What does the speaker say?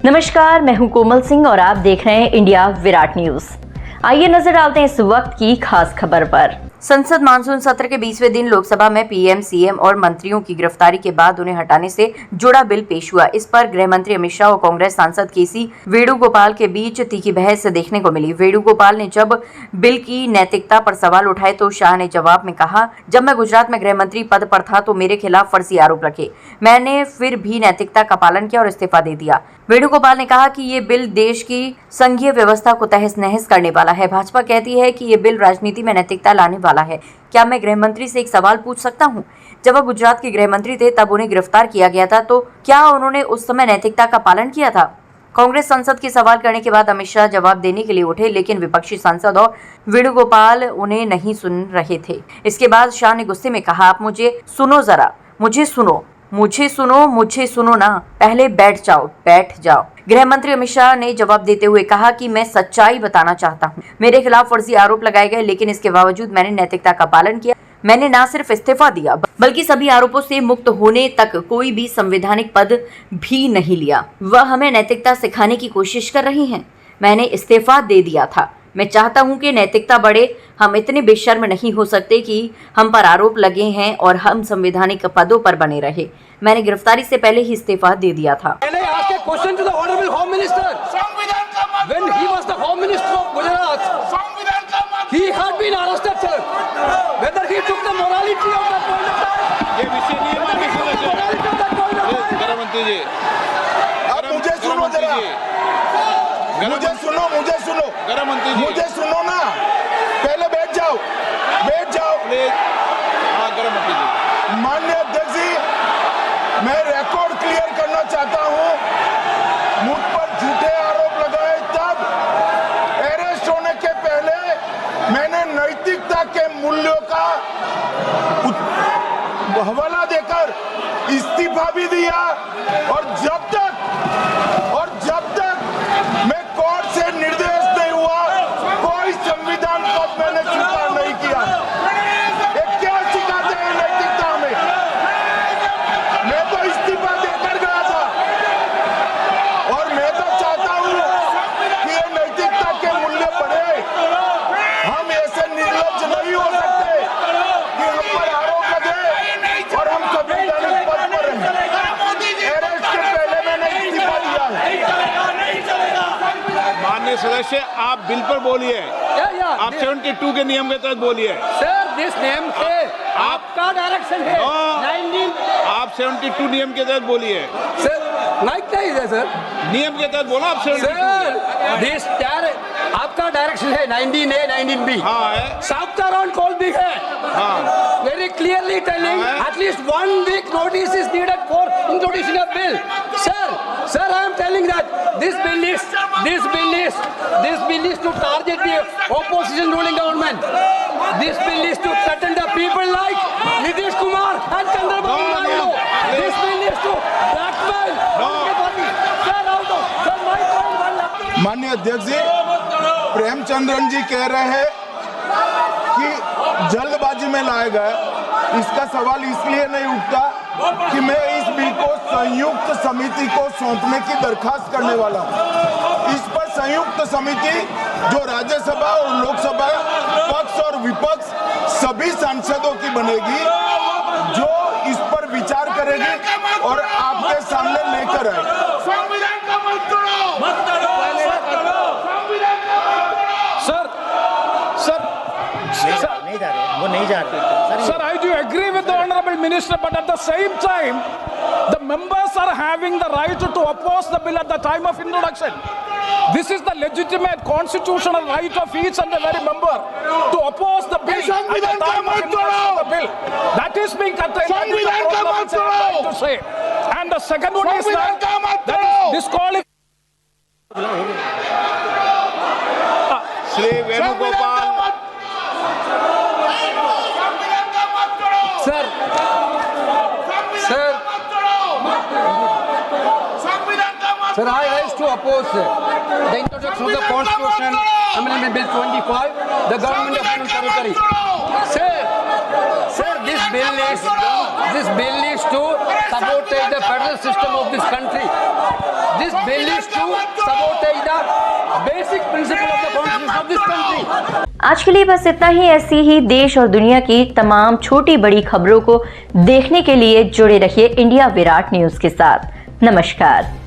नमस्कार, मैं हूं कोमल सिंह और आप देख रहे हैं इंडिया विराट न्यूज। आइए नजर डालते हैं इस वक्त की खास खबर पर। संसद मानसून सत्र के 20वें दिन लोकसभा में पीएम, सीएम और मंत्रियों की गिरफ्तारी के बाद उन्हें हटाने से जुड़ा बिल पेश हुआ। इस पर गृह मंत्री अमित शाह और कांग्रेस सांसद केसी वेणुगोपाल के बीच तीखी बहस देखने को मिली। वेणुगोपाल ने जब बिल की नैतिकता पर सवाल उठाए तो शाह ने जवाब में कहा, जब मैं गुजरात में गृह मंत्री पद पर था तो मेरे खिलाफ फर्जी आरोप रखे, मैंने फिर भी नैतिकता का पालन किया और इस्तीफा दे दिया। वेणुगोपाल ने कहा कि ये बिल देश की संघीय व्यवस्था को तहस नहस करने वाला है। भाजपा कहती है कि ये बिल राजनीति में नैतिकता लाने वाला है। क्या मैं गृह मंत्री से एक सवाल पूछ सकता हूं? जब वह गुजरात के गृह मंत्री थे तब उन्हें गिरफ्तार किया गया था, तो क्या उन्होंने उस समय नैतिकता का पालन किया था? कांग्रेस सांसद के सवाल करने के बाद अमित शाह जवाब देने के लिए उठे, लेकिन विपक्षी सांसद और वेणुगोपाल उन्हें नहीं सुन रहे थे। इसके बाद शाह ने गुस्से में कहा, आप मुझे सुनो जरा, मुझे सुनो ना, पहले बैठ जाओ। गृह मंत्री अमित शाह ने जवाब देते हुए कहा कि मैं सच्चाई बताना चाहता हूं। मेरे खिलाफ फर्जी आरोप लगाए गए, लेकिन इसके बावजूद मैंने नैतिकता का पालन किया। मैंने न सिर्फ इस्तीफा दिया बल्कि सभी आरोपों से मुक्त होने तक कोई भी संवैधानिक पद भी नहीं लिया। वह हमें नैतिकता सिखाने की कोशिश कर रही हैं। मैंने इस्तीफा दे दिया था। मैं चाहता हूं कि नैतिकता बढ़े। हम इतने बेशर्म नहीं हो सकते कि हम पर आरोप लगे हैं और हम संवैधानिक पदों पर बने रहे। मैंने गिरफ्तारी से पहले ही इस्तीफा दे दिया था। मुझे सुनो ना, पहले बैठ जाओ। माननीय अध्यक्ष जी, मैं रिकॉर्ड क्लियर करना चाहता हूं। मुझ पर झूठे आरोप लगाए तब अरेस्ट होने के पहले मैंने नैतिकता के मूल्यों का हवाला देकर इस्तीफा भी दिया, और जब तक मैं कोर्ट से निर्देश नहीं हुआ कोई संविधान पद मैंने स्वीकार नहीं किया। ये क्या सिखाते हैं नैतिकता में? मैं तो इस्तीफा देकर गया था, और मैं तो चाहता हूं कि ये नैतिकता के मूल्य बढ़े। हम ऐसे निर्लज्ज नहीं हो सकते कि हम पर आरोप लगे और हम संवैधानिक पद पर रहें। अरेस्ट के पहले मैंने इस्तीफा दिया है। माननीय सदस्य, आप बिल पर बोलिए। आप 72 के नियम के तहत बोलिए। सर, दिस नियम है, आपका डायरेक्शन है। 19 आप 72 नियम के तहत बोलिए। सर, लाइक नहीं है सर, नियम के तहत बोला आप 72। सर दिस आपका डायरेक्शन है 19A 19B। हाँ है। साउथ अराउंड कॉल भी है। हाँ, very clearly telling at least 1 week notice is needed for introducing a bill. Sir, I am telling that this bill is to target the opposition ruling government. This bill is to threaten the people like Nitish Kumar and Chandrababu Naidu. This bill is to blackmail. Sir, my point. माननीय अध्यक्ष जी, प्रेमचंद्रन जी कह रहे हैं कि जल्दबाजी में लाए गए। इसका सवाल इसलिए नहीं उठता कि मैं इस बिल को संयुक्त समिति को सौंपने की दरखास्त करने वाला हूं। इस पर संयुक्त समिति जो राज्यसभा और लोकसभा पक्ष और विपक्ष सभी सांसदों की बनेगी, जो इस पर विचार करेगी और आपके सामने लेकर आएगी। Sir, I do agree with the Honorable Minister, but at the same time, the members are having the right to oppose the bill at the time of introduction. This is the legitimate constitutional right of each and every member to oppose the bill at the time of introduction of the bill. That is being curtailed. That is the problem which I am trying to say. And the second one is that is disqualified. Shri Venugopal. Sir, I rise to oppose the introduction of the Constitution Amendment Bill 25, the Government of Union Territory. Sir, this bill is to sabotage the federal system of this country. This bill is to sabotage the basic principle of the constitution of this country. आज के लिए बस इतना ही। ऐसी ही देश और दुनिया की तमाम छोटी बड़ी खबरों को देखने के लिए जुड़े रहिए इंडिया विराट न्यूज के साथ। नमस्कार।